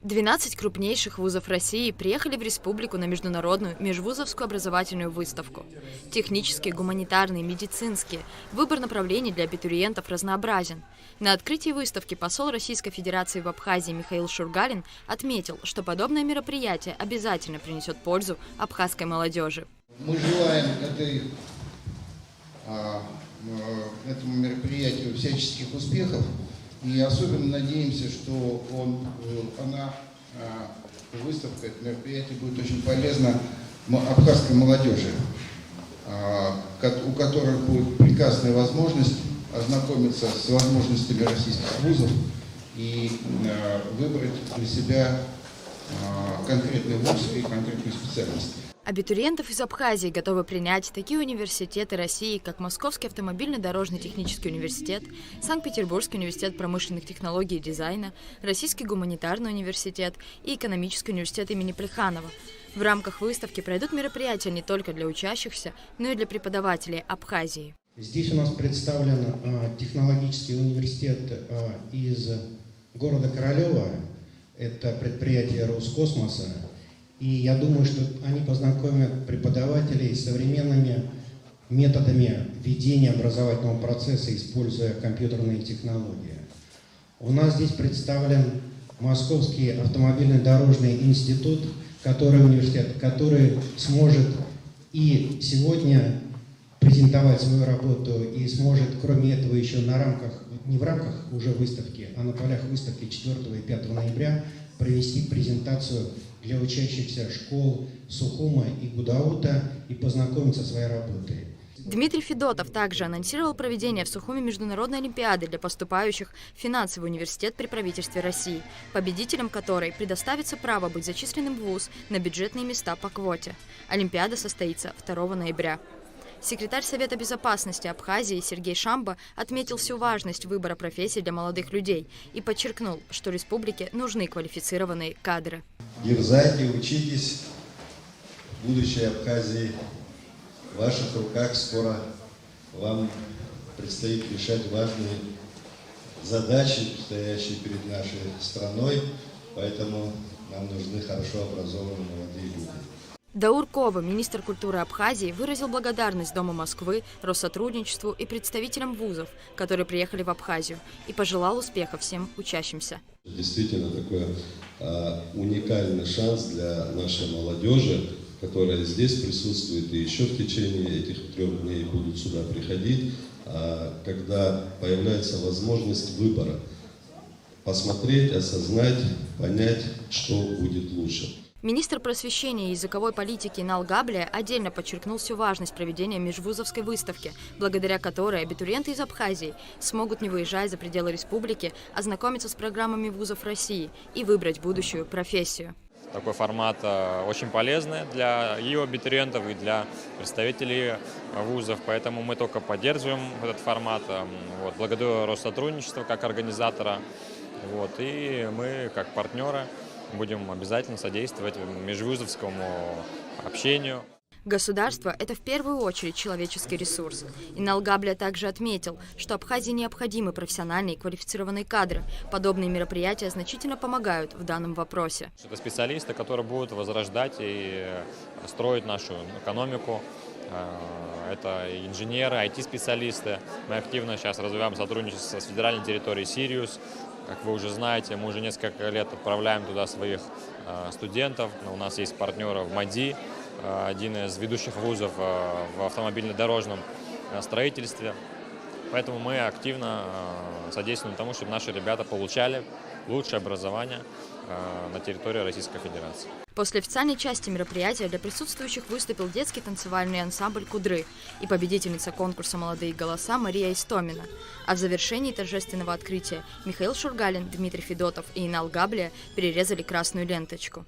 12 крупнейших вузов России приехали в республику на международную межвузовскую образовательную выставку. Технические, гуманитарные, медицинские. Выбор направлений для абитуриентов разнообразен. На открытии выставки посол Российской Федерации в Абхазии Михаил Шургалин отметил, что подобное мероприятие обязательно принесет пользу абхазской молодежи. Мы желаем этому мероприятию всяческих успехов. И особенно надеемся, что выставка, это мероприятие будет очень полезно абхазской молодежи, у которой будет прекрасная возможность ознакомиться с возможностями российских вузов и выбрать для себя конкретный вуз и конкретную специальность. Абитуриентов из Абхазии готовы принять такие университеты России, как Московский автомобильно-дорожный технический университет, Санкт-Петербургский университет промышленных технологий и дизайна, Российский гуманитарный университет и Экономический университет имени Плеханова. В рамках выставки пройдут мероприятия не только для учащихся, но и для преподавателей Абхазии. Здесь у нас представлен технологический университет из города Королева, это предприятие Роскосмоса. И я думаю, что они познакомят преподавателей с современными методами ведения образовательного процесса, используя компьютерные технологии. У нас здесь представлен Московский автомобильно-дорожный университет, который сможет и сегодня презентовать свою работу и сможет, кроме этого, еще не в рамках уже выставки, а на полях выставки 4 и 5 ноября провести презентацию для учащихся школ Сухума и Гудаута и познакомиться со своей работой. Дмитрий Федотов также анонсировал проведение в Сухуме международной олимпиады для поступающих в финансовый университет при правительстве России, победителям которой предоставится право быть зачисленным в вуз на бюджетные места по квоте. Олимпиада состоится 2 ноября. Секретарь Совета безопасности Абхазии Сергей Шамба отметил всю важность выбора профессий для молодых людей и подчеркнул, что республике нужны квалифицированные кадры. Дерзайте, учитесь. Будущее Абхазии в ваших руках. Скоро вам предстоит решать важные задачи, стоящие перед нашей страной. Поэтому нам нужны хорошо образованные молодые люди. Даур Кова, министр культуры Абхазии, выразил благодарность Дому Москвы, Россотрудничеству и представителям вузов, которые приехали в Абхазию, и пожелал успеха всем учащимся. Действительно такой уникальный шанс для нашей молодежи, которая здесь присутствует и еще в течение этих 3 дней будут сюда приходить, когда появляется возможность выбора, посмотреть, осознать, понять, что будет лучше. Министр просвещения и языковой политики Инал Габлия отдельно подчеркнул всю важность проведения межвузовской выставки, благодаря которой абитуриенты из Абхазии смогут, не выезжая за пределы республики, ознакомиться с программами вузов России и выбрать будущую профессию. Такой формат очень полезный для и абитуриентов, и для представителей вузов, поэтому мы только поддерживаем этот формат. Благодарю Россотрудничество как организатора, и мы как партнеры будем обязательно содействовать межвузовскому общению. Государство – это в первую очередь человеческий ресурс. Инал Габлия также отметил, что Абхазии необходимы профессиональные и квалифицированные кадры. Подобные мероприятия значительно помогают в данном вопросе. Это специалисты, которые будут возрождать и строить нашу экономику. Это инженеры, IT-специалисты. Мы активно сейчас развиваем сотрудничество с федеральной территорией Сириус. Как вы уже знаете, мы уже несколько лет отправляем туда своих студентов. У нас есть партнеры в МАДИ, один из ведущих вузов в автомобильно-дорожном строительстве. Поэтому мы активно содействуем тому, чтобы наши ребята получали лучшее образование на территории Российской Федерации. После официальной части мероприятия для присутствующих выступил детский танцевальный ансамбль «Кудры» и победительница конкурса «Молодые голоса» Мария Истомина. А в завершении торжественного открытия Михаил Шургалин, Дмитрий Федотов и Инал Габлия перерезали красную ленточку.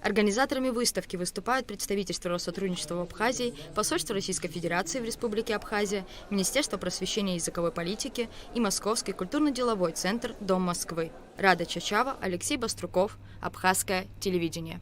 Организаторами выставки выступают представительство Россотрудничества в Абхазии, посольство Российской Федерации в Республике Абхазия, Министерство просвещения и языковой политики и Московский культурно-деловой центр «Дом Москвы». Рада Чачава, Алексей Баструков, Абхазское телевидение.